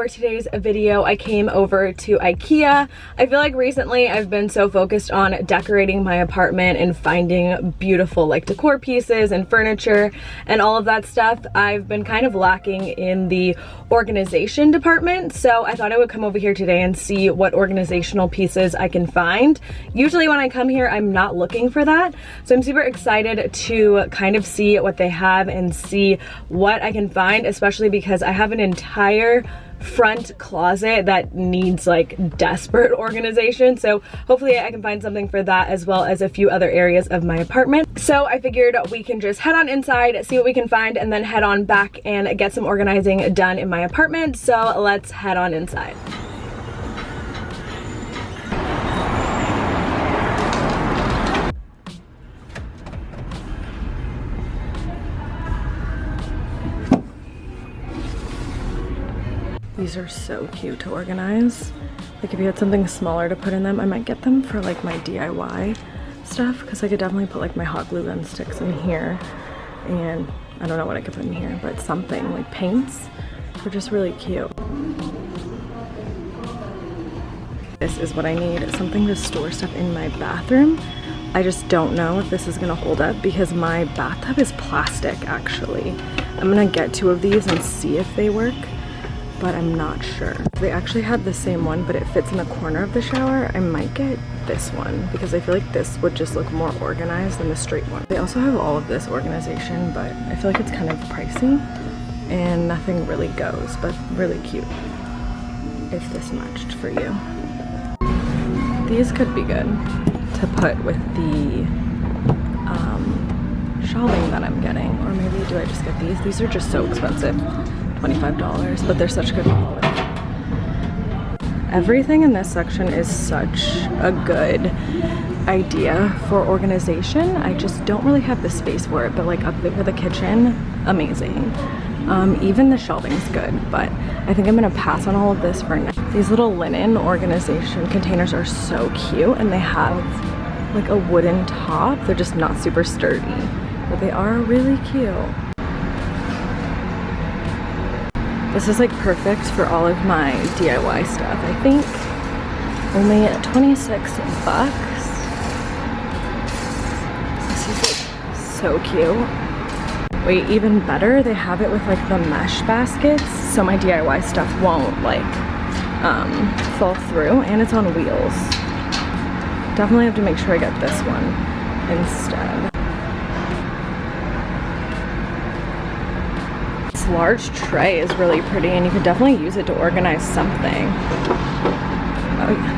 today's video, I came over to IKEA. I feel like recently I've been so focused on decorating my apartment and finding beautiful like decor pieces and furniture and all of that stuff. I've been kind of lacking in the organization department, so I thought I would come over here today and see what organizational pieces I can find. Usually when I come here, I'm not looking for that, so I'm super excited to kind of see what they have and see what I can find, especially because I have an entire front closet that needs like desperate organization. So hopefully I can find something for that, as well as a few other areas of my apartment. So I figured we can just head on inside, see what we can find, and then head on back and get some organizing done in my apartment. So let's head on inside. These are so cute to organize. Like if you had something smaller to put in them, I might get them for like my DIY stuff, because I could definitely put like my hot glue gun sticks in here, and I don't know what I could put in here, but something like paints. They're just really cute. This is what I need, something to store stuff in my bathroom. I just don't know if this is gonna hold up because my bathtub is plastic actually. I'm gonna get 2 of these and see if they work, but I'm not sure. They actually had the same one, but it fits in the corner of the shower. I might get this one because I feel like this would just look more organized than the straight one. They also have all of this organization, but I feel like it's kind of pricey and nothing really goes, but really cute if this matched for you. These could be good to put with the shelving that I'm getting, or maybe do I just get these? These are just so expensive. $25, but they're such good quality. Everything in this section is such a good idea for organization. I just don't really have the space for it, but like up there for the kitchen, amazing. Even the shelving's good, but I think I'm gonna pass on all of this for now. These little linen organization containers are so cute, and they have like a wooden top. They're just not super sturdy, but they are really cute. This is like perfect for all of my DIY stuff. I think only $26. This is like so cute. Wait, even better, they have it with like the mesh baskets, so my DIY stuff won't like fall through, and it's on wheels. Definitely have to make sure I get this one instead. Large tray is really pretty, and you could definitely use it to organize something. Oh, yeah.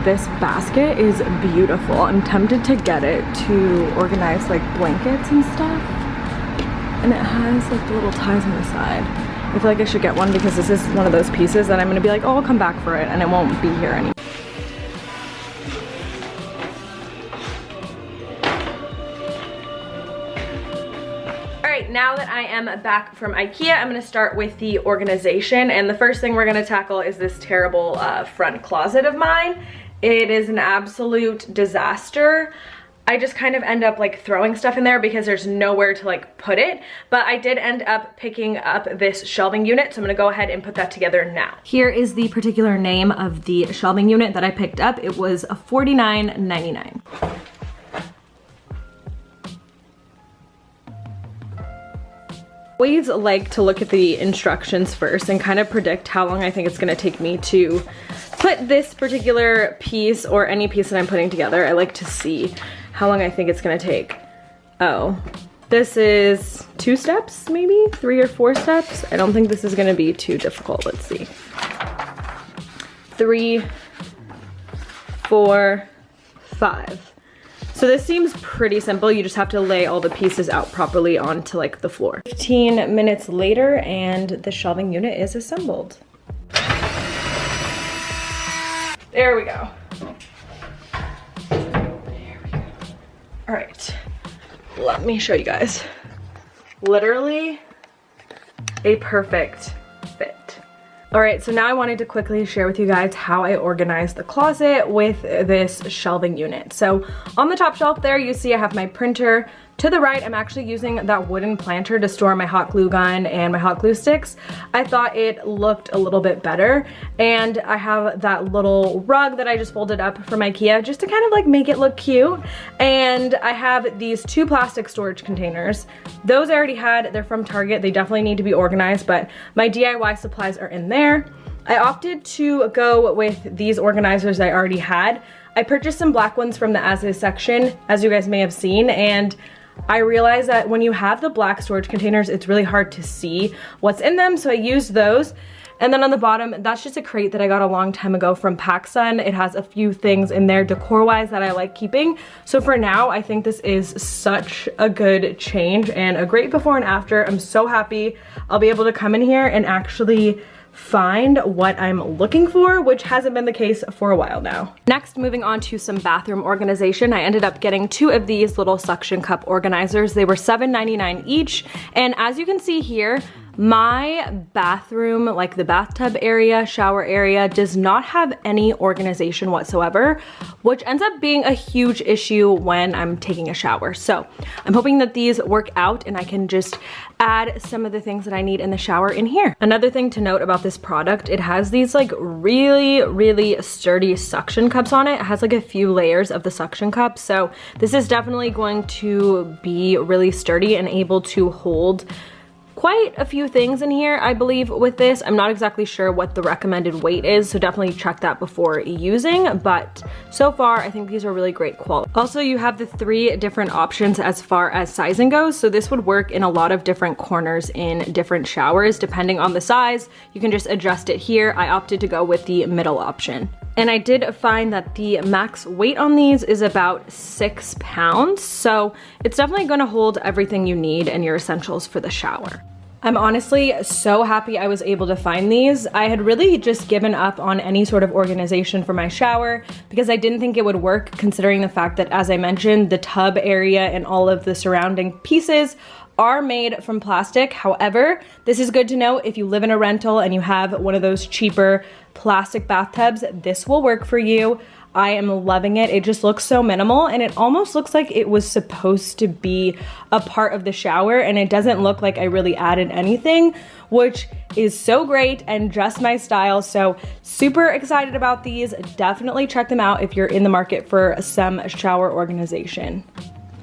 This basket is beautiful. I'm tempted to get it to organize like blankets and stuff, and it has like the little ties on the side. I feel like I should get one because this is one of those pieces that I'm gonna be like, oh, I'll come back for it, and it won't be here anymore. Now that I am back from IKEA, I'm gonna start with the organization, and the first thing we're gonna tackle is this terrible front closet of mine. It is an absolute disaster. I just kind of end up like throwing stuff in there because there's nowhere to like put it, but I did end up picking up this shelving unit, so I'm gonna go ahead and put that together now. Here is the particular name of the shelving unit that I picked up. It was $49.99. I always like to look at the instructions first and kind of predict how long I think it's gonna take me to put this particular piece or any piece that I'm putting together. I like to see how long I think it's gonna take. Oh, this is 2 steps, maybe 3 or 4 steps. I don't think this is gonna be too difficult. Let's see. 3, 4, 5. So this seems pretty simple. You just have to lay all the pieces out properly onto like the floor. 15 minutes later, and the shelving unit is assembled. There we go. There we go. All right, let me show you guys. Literally a perfect fit. All right, so now I wanted to quickly share with you guys how I organized the closet with this shelving unit. So on the top shelf there, you see I have my printer, To the right, I'm actually using that wooden planter to store my hot glue gun and my hot glue sticks. I thought it looked a little bit better. And I have that little rug that I just folded up from IKEA just to kind of like make it look cute. And I have these 2 plastic storage containers. Those I already had, they're from Target. They definitely need to be organized, but my DIY supplies are in there. I opted to go with these organizers I already had. I purchased some black ones from the as is section, as you guys may have seen, and I realized that when you have the black storage containers, it's really hard to see what's in them, so I used those. And then on the bottom, that's just a crate that I got a long time ago from PacSun. It has a few things in there decor-wise that I like keeping. So for now, I think this is such a good change and a great before and after. I'm so happy I'll be able to come in here and actually find what I'm looking for, which hasn't been the case for a while now. Next, moving on to some bathroom organization, I ended up getting 2 of these little suction cup organizers. They were $7.99 each, and as you can see here, my bathroom, like the bathtub area, shower area, does not have any organization whatsoever, which ends up being a huge issue when I'm taking a shower. So I'm hoping that these work out and I can just add some of the things that I need in the shower in here. Another thing to note about this product, it has these like really sturdy suction cups on it. It has like a few layers of the suction cups. So this is definitely going to be really sturdy and able to hold quite a few things in here, I believe, with this. I'm not exactly sure what the recommended weight is, so definitely check that before using, but so far I think these are really great quality. Also, you have the 3 different options as far as sizing goes, so this would work in a lot of different corners in different showers depending on the size. You can just adjust it here. I opted to go with the middle option. And I did find that the max weight on these is about 6 pounds, so it's definitely gonna hold everything you need and your essentials for the shower. I'm honestly so happy I was able to find these. I had really just given up on any sort of organization for my shower because I didn't think it would work, considering the fact that, as I mentioned, the tub area and all of the surrounding pieces are made from plastic. However, this is good to know if you live in a rental and you have one of those cheaper plastic bathtubs, this will work for you. I am loving it. It just looks so minimal and it almost looks like it was supposed to be a part of the shower, and it doesn't look like I really added anything, which is so great and just my style. So super excited about these. Definitely check them out if you're in the market for some shower organization.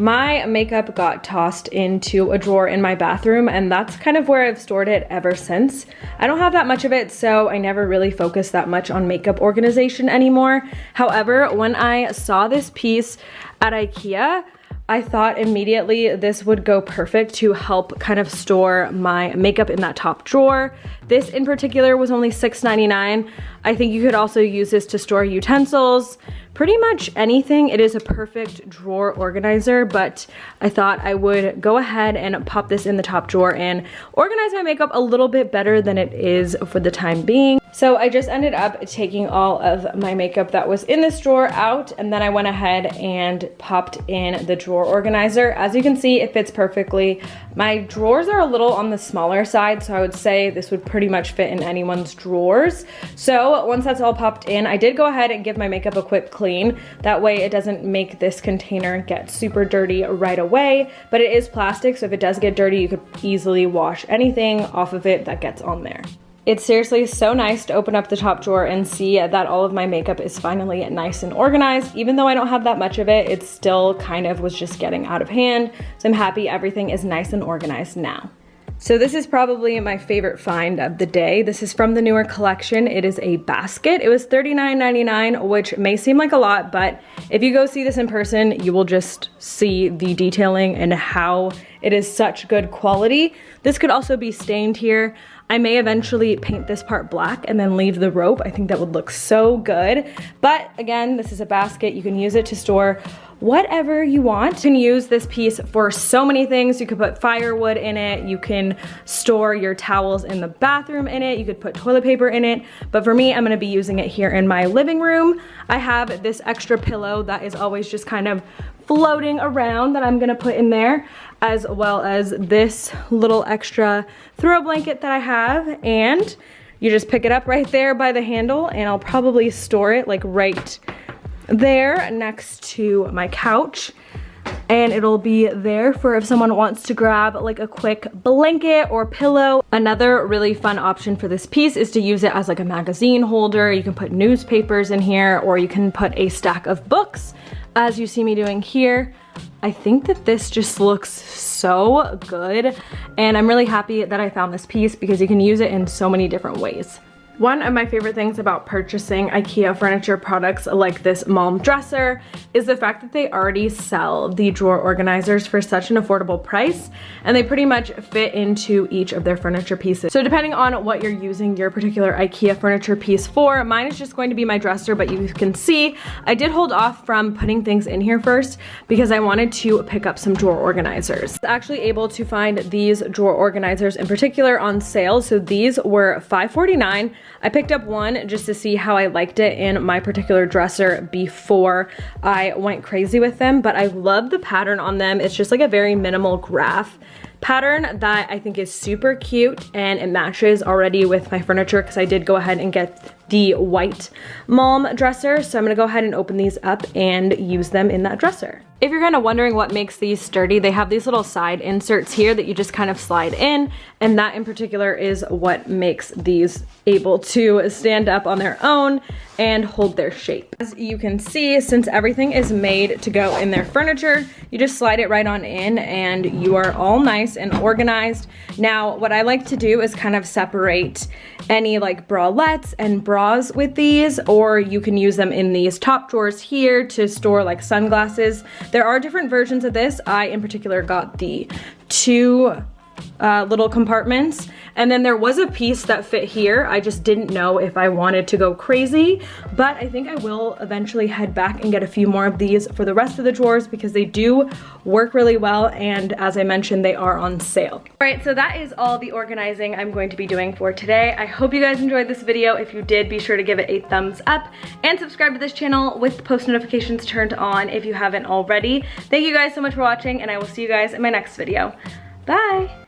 My makeup got tossed into a drawer in my bathroom, and that's kind of where I've stored it ever since. I don't have that much of it, so I never really focus that much on makeup organization anymore. However, when I saw this piece at IKEA, I thought immediately this would go perfect to help kind of store my makeup in that top drawer. This in particular was only $6.99. I think you could also use this to store utensils, pretty much anything. It is a perfect drawer organizer, but I thought I would go ahead and pop this in the top drawer and organize my makeup a little bit better than it is for the time being. So I just ended up taking all of my makeup that was in this drawer out, and then I went ahead and popped in the drawer organizer. As you can see, it fits perfectly. My drawers are a little on the smaller side, so I would say this would pretty much fit in anyone's drawers. So once that's all popped in, I did go ahead and give my makeup a quick clean. That way it doesn't make this container get super dirty right away, but it is plastic, so if it does get dirty, you could easily wash anything off of it that gets on there. It's seriously so nice to open up the top drawer and see that all of my makeup is finally nice and organized. Even though I don't have that much of it, it still kind of was just getting out of hand. So I'm happy everything is nice and organized now. So this is probably my favorite find of the day. This is from the newer collection. It is a basket. It was $39.99, which may seem like a lot, but if you go see this in person, you will just see the detailing and how it is such good quality. This could also be stained here. I may eventually paint this part black and then leave the rope. I think that would look so good. But again, this is a basket. You can use it to store whatever you want. You can use this piece for so many things. You could put firewood in it. You can store your towels in the bathroom in it. You could put toilet paper in it. But for me, I'm gonna be using it here in my living room. I have this extra pillow that is always just kind of floating around that I'm gonna put in there, as well as this little extra throw blanket that I have. And you just pick it up right there by the handle, and I'll probably store it like right there next to my couch. and it'll be there for if someone wants to grab like a quick blanket or pillow. Another really fun option for this piece is to use it as like a magazine holder. You can put newspapers in here, or you can put a stack of books, as you see me doing here. I think that this just looks so good, and I'm really happy that I found this piece because you can use it in so many different ways. One of my favorite things about purchasing IKEA furniture products like this mom dresser is the fact that they already sell the drawer organizers for such an affordable price, and they pretty much fit into each of their furniture pieces. So depending on what you're using your particular IKEA furniture piece for, mine is just going to be my dresser, but you can see I did hold off from putting things in here first because I wanted to pick up some drawer organizers. I was actually able to find these drawer organizers in particular on sale. So these were $5.49. I picked up one just to see how I liked it in my particular dresser before I went crazy with them, but I love the pattern on them. It's just like a very minimal graph pattern that I think is super cute, and it matches already with my furniture because I did go ahead and get the white mom dresser. So I'm gonna go ahead and open these up and use them in that dresser. If you're kind of wondering what makes these sturdy, they have these little side inserts here that you just kind of slide in, and that in particular is what makes these able to stand up on their own and hold their shape. As you can see, since everything is made to go in their furniture, you just slide it right on in and you are all nice and organized. Now, what I like to do is kind of separate any like bralettes and bras with these, or you can use them in these top drawers here to store like sunglasses. There are different versions of this. I in particular got the two little compartments, and then there was a piece that fit here. I just didn't know if I wanted to go crazy, but I think I will eventually head back and get a few more of these for the rest of the drawers because they do work really well, and as I mentioned, they are on sale. All right, so that is all the organizing I'm going to be doing for today. I hope you guys enjoyed this video. If you did, be sure to give it a thumbs up and subscribe to this channel with post notifications turned on if you haven't already. Thank you guys so much for watching, and I will see you guys in my next video. Bye!